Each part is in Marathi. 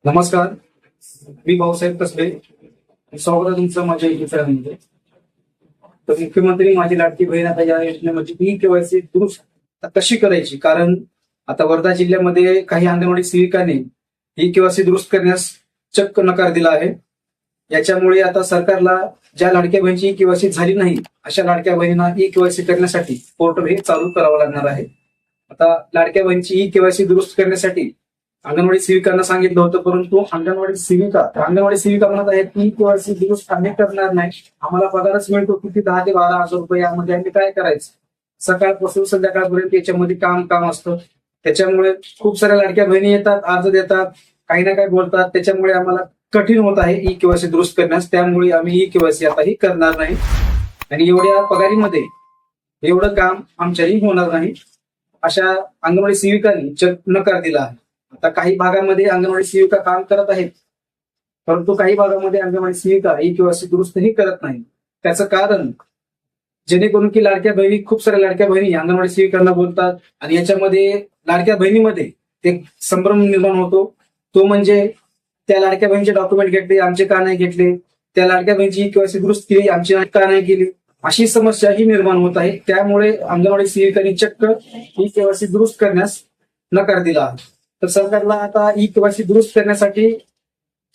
नमस्कार, मी भाऊसाहेब कसबे. स्वागत आहे तुमचं माझ्या युट्यूब चॅनलमध्ये. तर मुख्यमंत्री माझी लाडकी बहीण आता या योजनेमध्ये ई-केवायसी दुरुस्त कशी करायची, कारण आता वर्धा जिल्ह्यामध्ये काही अंगणवाडी सेविकांनी ई-केवायसी दुरुस्त करण्यास चक्क नकार दिला आहे. याच्यामुळे आता सरकारला ज्या लाडक्या बहिणीची ई-केवायसी झाली नाही अशा लाडक्या बहिणींना ई-केवायसी करण्यासाठी पोर्टल हे चालू करावं लागणार आहे. आता लाडक्या बहिणीची ई-केवायसी दुरुस्त करण्यासाठी अंगणवाडी सेविकांना सांगितलं होतं, परंतु अंगणवाडी सेविका म्हणत आहेत की ई-केवायसी दुरुस्त आम्ही करणार नाही, आम्हाला पगारच मिळतो किती 10 ते 12 हजार रुपये, यामध्ये आम्ही काय करायचं. सकाळपासून संध्याकाळपर्यंत याच्यामध्ये काम असतं. त्याच्यामुळे खूप साऱ्या लाडक्या बहिणी येतात, अर्ज देतात, काही ना काही बोलतात. त्याच्यामुळे आम्हाला कठीण होत आहे ई-केवायसी दुरुस्त करण्यास. त्यामुळे आम्ही ई-केवायसी आताही करणार नाही आणि एवढ्या पगारीमध्ये एवढं काम आमच्याही होणार नाही, अशा अंगणवाडी सेविकांनी नकार दिला आहे. आता काही भागामध्ये अंगणवाडी सेविका काम करत आहेत, परंतु काही भागामध्ये अंगणवाडी सेविका ई-केवायसी दुरुस्तही करत नाही. त्याचं कारण जेणेकरून की खूप साऱ्या लाडक्या बहिणी अंगणवाडी सेविकांना बोलतात आणि याच्यामध्ये लाडक्या बहिणीमध्ये एक संभ्रम निर्माण होतो. तो म्हणजे त्या लाडक्या बहिणीचे डॉक्युमेंट घेतले, आमचे का नाही घेतले, त्या लाडक्या बहिणीची ई-केवायसी दुरुस्त केली, आमची का नाही केली, अशी समस्या ही निर्माण होत आहे. त्यामुळे अंगणवाडी सेविकांनी चक्क ई-केवायसी दुरुस्त करण्यास नकार दिला आहे. तर सरकारला आता ई-केवायसी दुरुस्त करण्यासाठी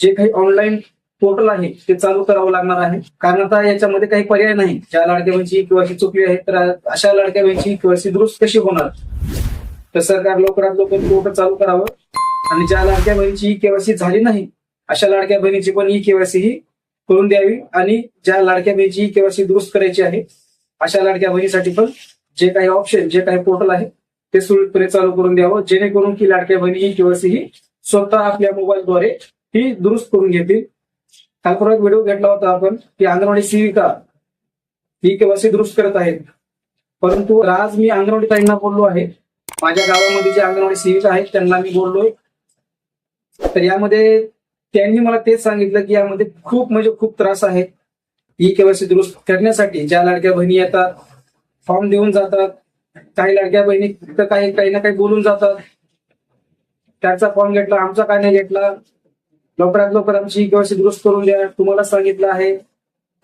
जे काही ऑनलाईन पोर्टल आहे ते चालू करावं लागणार आहे, कारण आता याच्यामध्ये काही पर्याय नाही. ज्या लाडक्या बहिणीची ई-केवायसी चुकली आहे तर अशा लाडक्या बहिणीची ई-केवायसी दुरुस्त कशी होणार. तर सरकार लवकरात लवकर पोर्टल चालू करावं आणि ज्या लाडक्या बहिणीची ई-केवायसी झाली नाही अशा लाडक्या बहिणीची पण ई-केवायसी ही करून द्यावी आणि ज्या लाडक्या बहिणीची ई-केवायसी दुरुस्त करायची आहे अशा लाडक्या बहिणीसाठी पण जे काही ऑप्शन, जे काही पोर्टल आहे ते सुरळीतपणे चालू करून द्यावं, जेणेकरून की लाडक्या बहिणी ई-केवायसी ही स्वतः आपल्या मोबाईलद्वारे ही दुरुस्त करून घेतील. काल परवा एक व्हिडिओ घेतला होता आपण की अंगणवाडी सेविका ई-केवायसी दुरुस्त करत आहेत, परंतु आज मी अंगणवाडी ताईंना बोललो आहे, माझ्या गावामध्ये जे अंगणवाडी सेविका आहेत त्यांना मी बोललोय. तर यामध्ये त्यांनी मला तेच सांगितलं की यामध्ये खूप त्रास आहे ई-केवायसी दुरुस्त करण्यासाठी. ज्या लाडक्या बहिणी येतात, फॉर्म देऊन जातात, काही लाडक्या बहिणी काही ना काही बोलून जातात, त्याचा फॉर्म घेतला, आमचा काय नाही घेतला, लवकरात लवकर आमची ई-केवायसी दुरुस्त करून द्या, तुम्हाला सांगितलं आहे.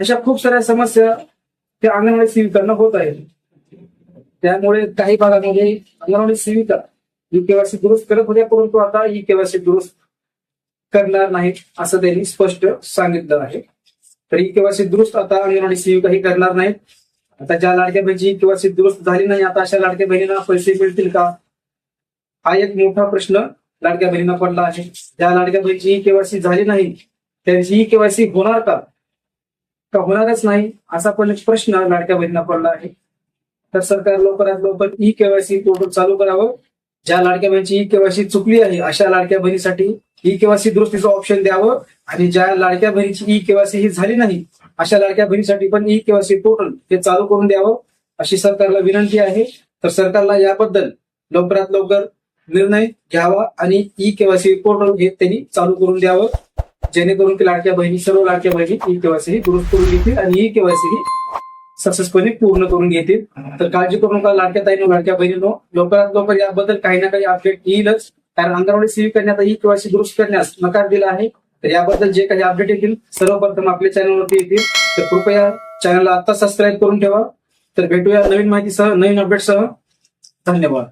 अशा खूप साऱ्या समस्या त्या अंगणवाडी सेविकांना होत आहेत. त्यामुळे काही भागामध्ये अंगणवाडी सेविका ई-केवायसी दुरुस्त करत होत्या, परंतु आता ई-केवायसी दुरुस्त करणार नाहीत असं त्यांनी स्पष्ट सांगितलं आहे. तर ई-केवायसी दुरुस्त आता अंगणवाडी सेविका ही करणार नाहीत. आता ज्या लाडक्या बहिणीची ई-केवायसी दुरुस्त झाली नाही, आता अशा लाडक्या बहिणींना पैसे मिळतील का, हा एक मोठा प्रश्न लाडक्या बहिणींना पडला आहे. ज्या लाडक्या बहिणीची ई-केवायसी झाली नाही त्यांची ई-केवायसी होणार का होणारच नाही, असा पण एक प्रश्न लाडक्या बहिणींना पडला आहे. तर सरकार लवकरात लवकर ई-केवायसी पोर्टल चालू करावं. ज्या लाडक्या बहिणीची ई-केवायसी चुकली आहे अशा लाडक्या बहिणीसाठी ई-केवायसी दुरुस्तीचं ऑप्शन द्यावं आणि ज्या लाडक्या बहिणीची ई-केवायसी ही झाली नाही अशा लाडक्या बहिणीसाठी पण ई-केवायसी पोर्टल हे चालू करून द्यावं अशी सरकारला विनंती आहे. तर सरकारला याबद्दल लवकरात लवकर निर्णय घ्यावा आणि ई-केवायसी पोर्टल हे त्यांनी चालू करून द्यावं, जेणेकरून की सर्व लाडक्या बहिणी ई-केवायसी ही दुरुस्त करून घेतील आणि ई-केवायसी ही सक्सेसफुली पूर्ण करून घेतील. तर काळजी करू नका लाडक्या ताईंनो, लाडक्या बहिणींनो, लवकरात लवकर याबद्दल काही ना काही अपडेट येईलच, कारण अंगणवाडी सेविकांनी आता ई-केवायसी दुरुस्त करण्यास नकार दिला आहे. तर याबद्दल जे काही अपडेट येतील सर्वप्रथम आपल्या चॅनलवरती येतील. तर कृपया चॅनलला आता सबस्क्राईब करून ठेवा. तर भेटूया नवीन माहितीसह, नवीन अपडेटसह. धन्यवाद.